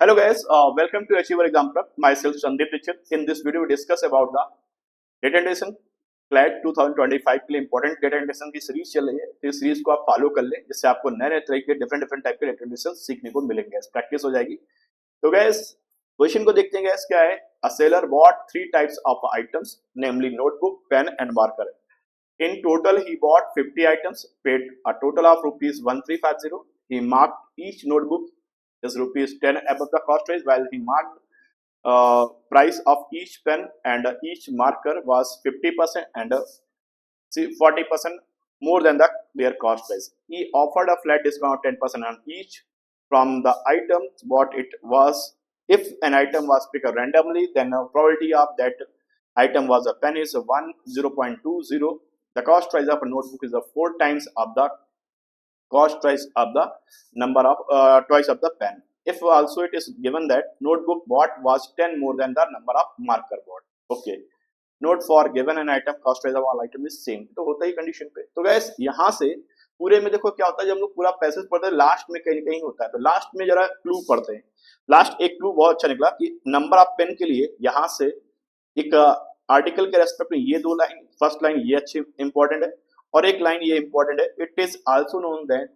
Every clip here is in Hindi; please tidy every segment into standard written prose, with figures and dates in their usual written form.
Hello guys, welcome to Achiever Exam Prep. Myself Sandeep Dixit. In this video we discuss about the data addition CLAT 2025 के लिए इंपॉर्टेंट डेटा एडिशन की सीरीज चल रही है। तो इस सीरीज को आप फॉलो कर ले, जिससे आपको नए नए तरह के डिफरेंट टाइप के डेटा एडिशन सीखने को मिलेंगे, प्रैक्टिस हो जाएगी। तो गैस क्वेश्चन को देखते हैं गैस क्या है। A seller bought 3 types of items namely notebook, pen and marker. In total, he bought 50 items, paid a total of rupees 1350. He marked each notebook is rupees 10 above the cost price, while he marked price of each pen and each marker was 50% and 40% more than their cost price. He offered a flat discount of 10% on each from the items bought. It was if an item was picked randomly, then the probability of that item was a pen is 0.20. The cost price of a notebook is 4 times of the cost price of the number of twice of the pen. If also it is given that notebook bought was 10 more than the number of marker bought. Okay. Note for given an item cost price of all item is same. तो होता ही कंडीशन पे। तो गैस यहाँ से पूरे में देखो क्या होता है, जब हम लोग पूरा पैसेज पढ़ते हैं लास्ट में कहीं कहीं होता है, तो लास्ट में जरा क्लू पढ़ते हैं। लास्ट एक क्लू बहुत अच्छा निकला कि नंबर ऑफ पेन के लिए यहाँ से एक आर्टिकल के रेस्पेक्ट में ये 2 लाइन, फर्स्ट लाइन ये अच्छी इंपॉर्टेंट है और एक लाइन ये इंपॉर्टेंट है। It is also known that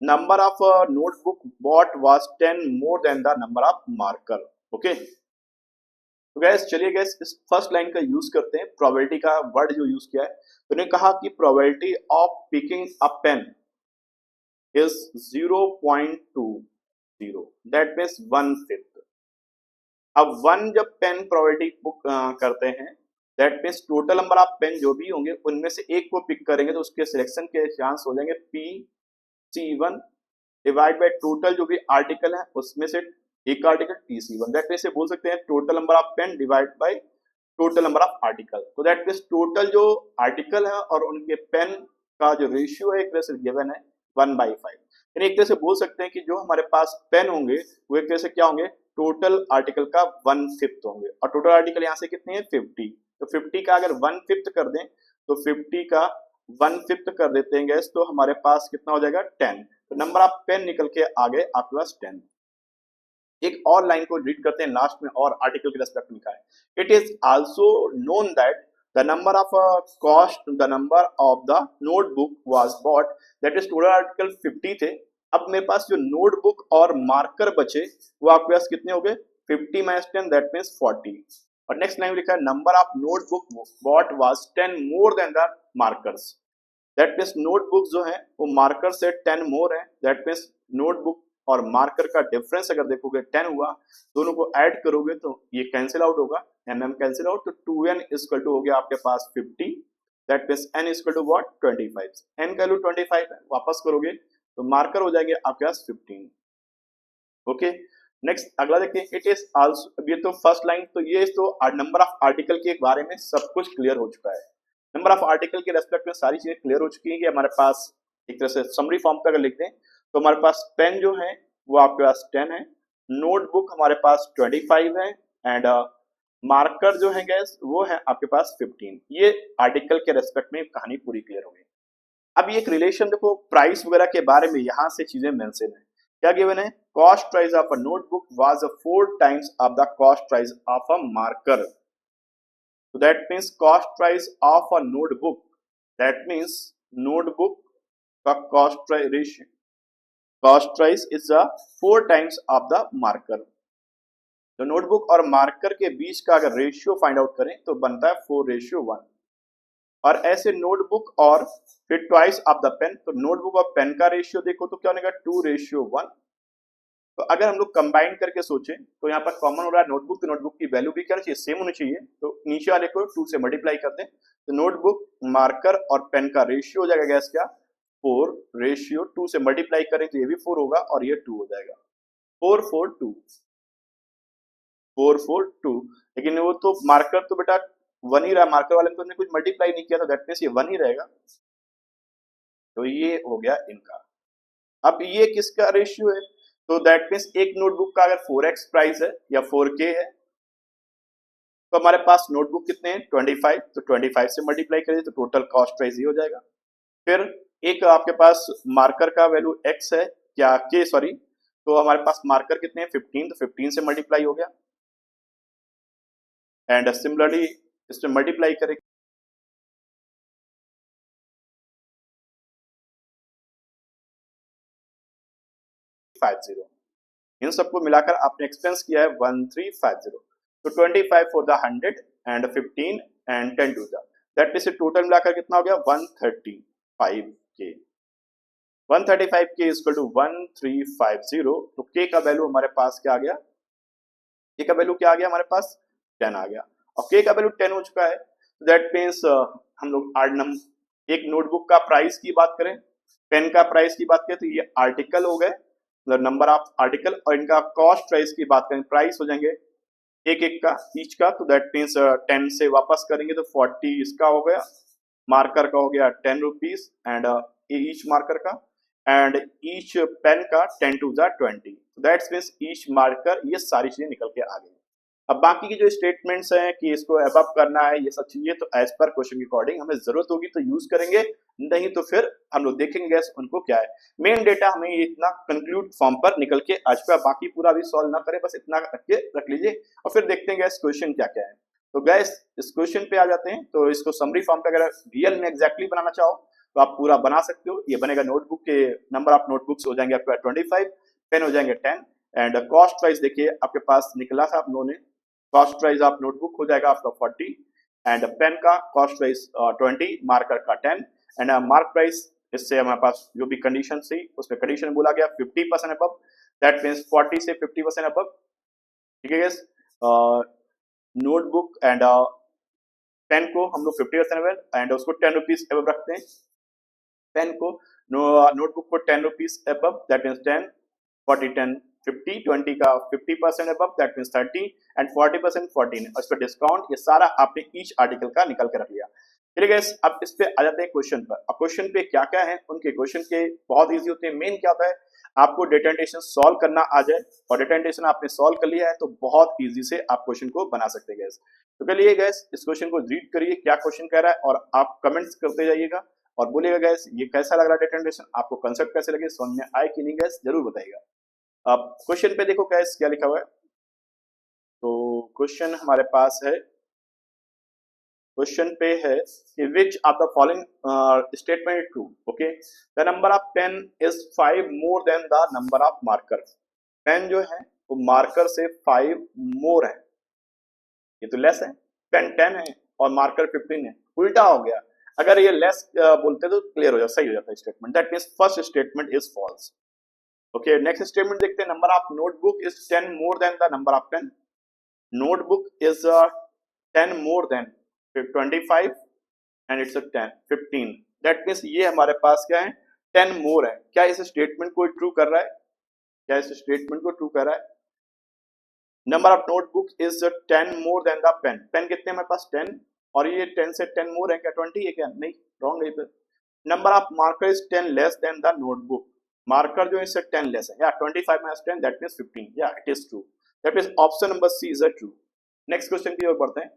number of notebook bought was 10 more than the number of marker. Okay, तो गैस चलिए गैस इस फर्स्ट लाइन का यूज करते हैं। प्रोबेबिलिटी का वर्ड जो यूज किया है, तो ने कहा कि probability of picking a pen is 0.20, that means 1/5। अब 1 जब पेन प्रोबेबिलिटी बुक करते हैं, that means total number of pen जो भी होंगे उनमें से एक को पिक करेंगे, तो उसके सिलेक्शन के चांस हो जाएंगे PC1 डिवाइड बाय टोटल जो भी आर्टिकल है उसमें से एक आर्टिकल PC1। दैट मीन्स बोल सकते हैं total number of pen divide by total number of article. तो दैट मीन्स टोटल जो आर्टिकल है और उनके पेन का जो रेशियो है एक तरह से गिवन है 1/5। यानी एक तरह से बोल सकते हैं कि जो हमारे पास पेन होंगे वो एक तरह से क्या होंगे, टोटल आर्टिकल का 1/5 होंगे। और टोटल आर्टिकल यहाँ से कितने हैं 50, तो 50 का अगर 1/5 कर दें तो 50 का 1/5 कर देते हैं गैस, तो हमारे पास कितना हो जाएगा 10। तो नंबर ऑफ पेन निकल के आगे आपके पास 10। एक और लाइन को रीड करते हैं लास्ट में, और आर्टिकल के रेस्पेक्ट में लिखा है it is also known that the number of cost the number of the notebook was bought, that is total article 50 थे। अब मेरे पास जो नोटबुक और मार्कर बचे वो आपके पास कितने हो गए 50 माइनस 10, दैट मीन्स 40। और नेक्स्ट लाइन में लिखा है number of notebook bought was 10 more than the markers, that means notebook जो है वो मार्कर से 10 मोर है। दैट मीन्स नोटबुक और मार्कर का डिफरेंस अगर देखोगे 10 हुआ, दोनों को ऐड करोगे तो ये कैंसिल आउट होगा, mm कैंसिल आउट, तो 2n इक्वल टू हो गया आपके पास 50। That means n equal to what 25। n का वैल्यू 25 है, वापस करोगे तो मार्कर हो जाएंगे आपके पास 15। ओके, नेक्स्ट अगला देखते हैं। इट इज आल्सो, ये तो फर्स्ट लाइन, तो ये तो नंबर ऑफ आर्टिकल के बारे में सब कुछ क्लियर हो चुका है। नंबर ऑफ आर्टिकल के रेस्पेक्ट में सारी चीजें क्लियर हो चुकी हैं कि हमारे पास एक तरह से समरी फॉर्म पे अगर लिखते हैं तो हमारे पास पेन जो है वो आपके पास 10 है, नोटबुक हमारे पास 25 है एंड मार्कर जो है गैस वो है आपके पास 15। ये आर्टिकल के रेस्पेक्ट में कहानी पूरी क्लियर हो गई। अब ये एक रिलेशन देखो प्राइस वगैरह के बारे में, यहाँ से चीजें मेंशन है। क्या गिवन है, cost price of a notebook was 4 times of the cost price of a marker. So that means cost price of a notebook, that means notebook का cost price ratio, cost price is a 4 times of the marker। तो नोटबुक और मार्कर के बीच का अगर रेशियो फाइंड आउट करें तो बनता है 4:1। और ऐसे नोटबुक और फिर ट्वाइस ऑफ द पेन, तो नोटबुक और पेन का रेशियो देखो तो क्या बनेगा 2:1। तो अगर हम लोग कंबाइन करके सोचें तो यहाँ पर कॉमन हो रहा है नोटबुक, तो नोटबुक की वैल्यू भी क्या चाहिए सेम होनी चाहिए, तो नीचे वाले को 2 से मल्टीप्लाई कर दें तो नोटबुक मार्कर और पेन का रेशियो हो जाएगा गैस क्या 4:2 से मल्टीप्लाई करें तो ये भी 4 होगा और ये 2 हो जाएगा 4:2। लेकिन वो तो मार्कर तो बेटा 1 ही रहा, मार्कर वाले में तो कुछ मल्टीप्लाई नहीं किया, तो दैट मींस ये 1 ही रहेगा। तो ये हो गया इनका। अब ये किसका रेशियो है, तो दैट मीन्स एक नोटबुक का अगर 4x प्राइस है या 4k है तो हमारे पास नोटबुक कितने हैं 25, तो 25 से मल्टीप्लाई करें तो टोटल कॉस्ट प्राइस ही हो जाएगा। फिर एक आपके पास मार्कर का वैल्यू x है या k, सॉरी तो हमारे पास मार्कर कितने हैं 15, तो 15 से मल्टीप्लाई हो गया एंड सिमिलरली इसमें मल्टीप्लाई करेंगे 50, इन सबको मिलाकर आपने एक्सपेंस किया है 1350, तो 25 for the 100 and 15 and 10 to the, that means total मिलाकर कितना हो गया 135 के, 135 के इक्वल टू 1350, तो के का वैल्यू हमारे पास क्या आ गया, के का वैल्यू क्या आ गया हमारे पास 10 आ गया, और के का वैल्यू 10 हो चुका है, दैट मींस हम लोग एक नोटबुक का प्राइस की बात करें, पेन का प्राइस की बात करें तो ये आर्टिकल हो गए, मतलब नंबर ऑफ आर्टिकल, और इनका कॉस्ट प्राइस की बात करें, प्राइस हो जाएंगे एक एक का ईच का, तो दैट मीन्स 10 से वापस करेंगे तो 40 इसका हो गया, मार्कर का हो गया 10 रुपीज एंड ईच मार्कर का, एंड ईच पेन का 10 to the 20, that's means each marker, ये सारी चीजें निकल के आ गई। अब बाकी की जो स्टेटमेंट्स हैं कि इसको एबव करना है, ये सब चीजें तो एज पर क्वेश्चन के अकॉर्डिंग हमें जरूरत होगी तो यूज करेंगे, नहीं तो फिर हम लोग देखेंगे उनको क्या है। मेन डेटा हमें इतना कंक्लूड फॉर्म पर निकल के आज का, बाकी पूरा भी सॉल्व ना करें, बस इतना रख लीजिए और फिर देखते हैं गैस क्वेश्चन क्या क्या है। तो गैस इस क्वेश्चन पे आ जाते हैं, तो इसको समरी फॉर्म पे अगर रियल में एग्जैक्टली बनाना चाहो तो आप पूरा बना सकते हो, ये बनेगा नोटबुक के नंबर ऑफ नोटबुक्स हो जाएंगे आपका 25, पेन हो जाएंगे 10 एंड कॉस्ट प्राइस देखिए आपके पास निकला था आप लोगों ने, कॉस्ट प्राइस ऑफ नोटबुक हो जाएगा आपका 40 एंड पेन का कॉस्ट प्राइस 20, मार्कर का 10 एंड मार्क प्राइस, इससे हमारे पास जो भी कंडीशन थी उसमें कंडीशन बोला गया 50% अबव, दैट मींस 40 से 50% अबव, ठीक है गाइस। नोटबुक एंड पेन को हम लोग 50% अबव एंड उसको 10 रुपीज अबव रखते हैं, पेन को नोटबुक को 10 रुपीज अबव, दैट मींस 10, 40, 10, 50, 20 का 50% अबव, दैट मींस 30 एंड 40% 14, और इस पर डिस्काउंट, ये सारा आपने ईच आर्टिकल का निकल के रख लिया। चलिए गाइस अब इस पे आ जाते हैं क्वेश्चन पर। अब क्वेश्चन पे क्या क्या है, उनके क्वेश्चन के बहुत इजी होते हैं। मेन क्या होता है, आपको डेटा इंटेशन सॉल्व करना आ जाए, और डेटा इंटेशन आपने सॉल्व कर लिया है तो बहुत इजी से आप क्वेश्चन को बना सकते हैं गैस। तो चलिए गैस इस क्वेश्चन को रीड करिए क्या क्वेश्चन कह रहा है, और आप कमेंट्स करते जाइएगा और बोलिएगा गैस ये कैसा लग रहा है डेटा इंटेशन, आपको कंसेप्ट कैसे लगे, समझ में आए कि नहीं गैस जरूर बताइएगा। अब क्वेश्चन पे देखो गैस क्या लिखा हुआ है, तो क्वेश्चन हमारे पास है, क्वेश्चन पे है कि which of the following statement is true, okay, the number of pen is 5 more than the number of marker, pen जो है वो मार्कर से 5 मोर है, ये तो लेस है, पेन 10 है और मार्कर 15 है, उल्टा हो गया, अगर ये लेस बोलते तो क्लियर हो जाता, सही हो जाता statement, that means first statement is false. Okay next statement देखते हैं, number of notebook is 10 more than the number of pen, notebook is 10 more than 25 and it's a 10 15, that means ये हमारे पास क्या है 10 more है, क्या इस स्टेटमेंट को ट्रू कर रहा है, क्या इस स्टेटमेंट को ट्रू कर रहा है। Number of notebook is 10 more than the pen, pen कितने हमारे पास 10 और ये 10 से 10 मोर है क्या 20 है क्या, नहीं रॉन्ग है पे। Number of marker is 10 less than the notebook, marker जो इससे 10 लेस है, या 25 minus 10 that means 15, yeah it is true, that means option number C is a true. Next question की ओर बढ़ते हैं।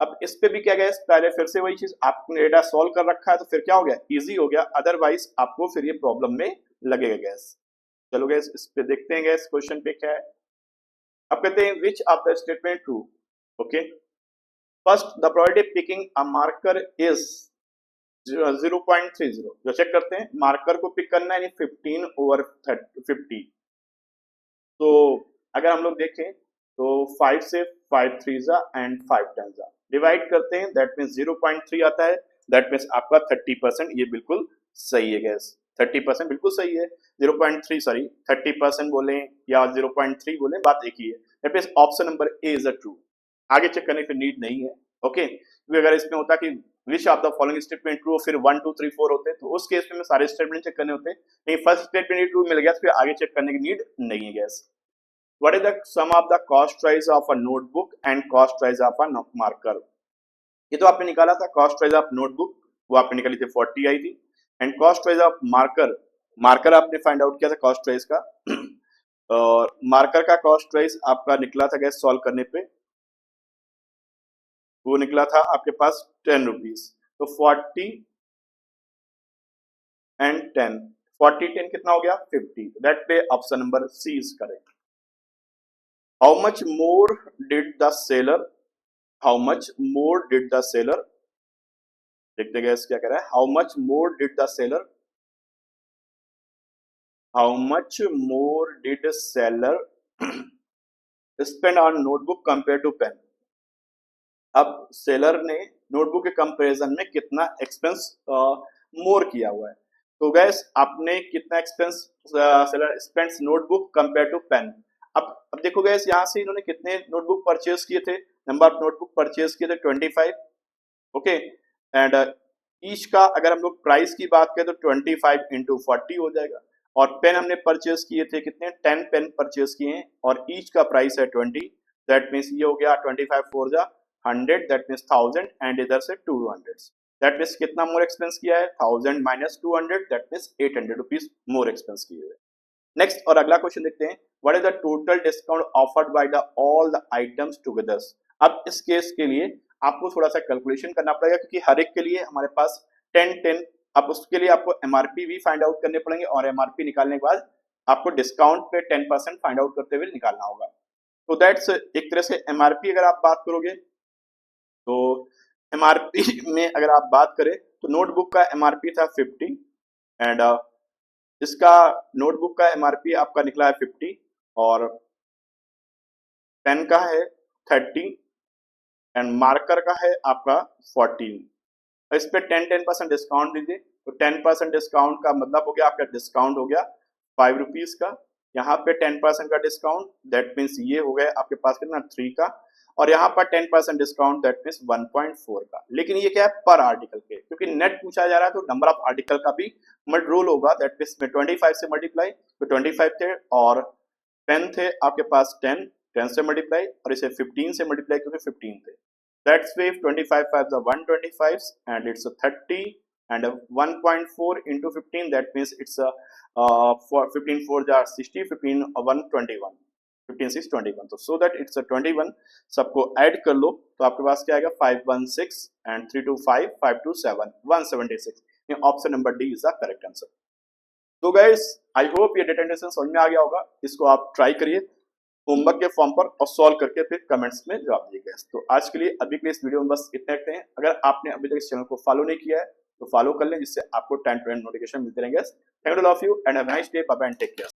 अब इस पे भी क्या गया, पहले फिर से वही चीज, आपने डेटा सॉल्व कर रखा है तो फिर क्या हो गया, इजी हो गया, अदरवाइज आपको फिर ये प्रॉब्लम में लगेगा गैस। चलो गैस इस पे देखते हैं गैस क्वेश्चन पे क्या है। अब कहते हैं विच of the statement true, okay, first the probability picking a marker is 0.30, जो चेक करते हैं मार्कर को पिक करना है 15 ओवर 50, तो अगर हम लोग देखें तो 5 से 5 3 जा एंड 5 10 जा डिवाइड करते हैं, दैट मींस 0.3 आता है, दैट मींस आपका 30%, ये बिल्कुल सही है गैस, 30% बिल्कुल सही है, 0.3 सॉरी 30% बोले या 0.3 बोले बात एक ही है, that means option number A is a true, आगे चेक करने की नीड नहीं है। ओके क्योंकि अगर इसमें होता कि which of the following statement true, फिर 1 2 3 4 होते तो उस केस में सारे स्टेटमेंट चेक करने होते, नहीं फर्स्ट स्टेटमेंट ट्रू मिल गया तो फिर आगे चेक करने की नीड नहीं है gas. What is the sum of the cost price of a notebook and cost price of a marker? ये तो आपने निकाला था, cost price of notebook वो आपने निकाली थी 40 आई थी, and cost price of marker, marker आपने फाइंड आउट किया था cost price का और marker का cost price आपका निकला था गैस सॉल्व करने पे, वो निकला था आपके पास 10 रुपीज, तो 40 एंड 10 40 10 कितना हो गया 50, दैट पे option number C is correct. How much more did the seller, how much more did the seller, देखते गए क्या कह रहा है, how much more did the seller, how much more did seller spend on notebook compare to pen. अब सेलर ने नोटबुक के कंपैरिजन में कितना एक्सपेंस मोर किया हुआ है। तो गैस आपने कितना expense seller spends notebook compare to pen. अब देखो गैस यहाँ से इन्होंने कितने नोटबुक परचेज किए थे, नंबर ऑफ नोटबुक परचेज किए थे 25, ओके, एंड ईच का अगर हम लोग प्राइस की बात करें तो 25 इंटू 40 हो जाएगा। और पेन हमने परचेज किए थे कितने 10 पेन परचेज किए हैं और ईच का प्राइस है 20, दैट मीन्स ये हो गया 25 4 जा 100, दैट मीन्स 1000 एंड इधर से 200, दैट मीन्स कितना मोर एक्सपेंस किया है 1000 minus 200, that means 800 rupees more expense किए हुए। नेक्स्ट और अगला क्वेश्चन देखते हैं, what is the total discount offered by the all the items together. अब इस केस के लिए आपको थोड़ा सा कैलकुलेशन करना पड़ेगा क्योंकि हर एक के लिए हमारे पास 10 10, अब उसके लिए आपको एमआरपी भी फाइंड आउट करने पड़ेंगे और एमआरपी निकालने के बाद आपको डिस्काउंट पे 10% फाइंड आउट करते हुए निकालना होगा। तो दैट्स एक तरह से एमआरपी अगर आप बात करोगे तो एमआरपी में अगर आप बात करें तो नोटबुक का एमआरपी था 50 एंड इसका नोटबुक का एमआरपी आपका निकला है 50 और पेन का है 30 एंड मार्कर का है आपका 14। इस पे 10% डिस्काउंट दीजिए तो 10% डिस्काउंट का मतलब हो गया आपका डिस्काउंट हो गया 5 रुपीज का, यहाँ पे 10% का डिस्काउंट दैट मीन्स ये हो गया आपके पास कितना 3 का, और यहाँ पर 10% डिस्काउंट दैट मीन्स 1.4 का। लेकिन ये क्या है पर आर्टिकल के, क्योंकि नेट पूछा जा रहा है तो नंबर ऑफ आर्टिकल का भी रूल होगा, दैट मीन्स में 25 से मल्टीप्लाई तो 25 थे और पेन थे आपके पास 10 से मल्टीप्लाई और इसे 15 से मल्टीप्लाई क्योंकि 15 थे, that's why 25 5 are 125 and it's a 30 and a 1.4 into 15 that means it's a for 15 4 are 60 15 121 15 6 21, तो so that it's a 21 सबको ऐड कर लो तो आपके पास क्या आएगा 516 and 325 527 176, ये option number D is the correct answer. तो गाइस आई होप ये डेटा इंटेंशन समझ में आ गया होगा, इसको आप ट्राई करिए होमवर्क के फॉर्म पर और सॉल्व करके फिर कमेंट्स में जवाब दीजिएगा। तो आज के लिए अभी के लिए इस वीडियो में बस इतना रखते हैं। अगर आपने अभी तक इस चैनल को फॉलो नहीं किया है तो फॉलो कर लें जिससे आपको टाइम टू टाइम नोटिफिकेशन मिलते रहेंगे। Thank you all of you and have a nice day, bye bye and take care.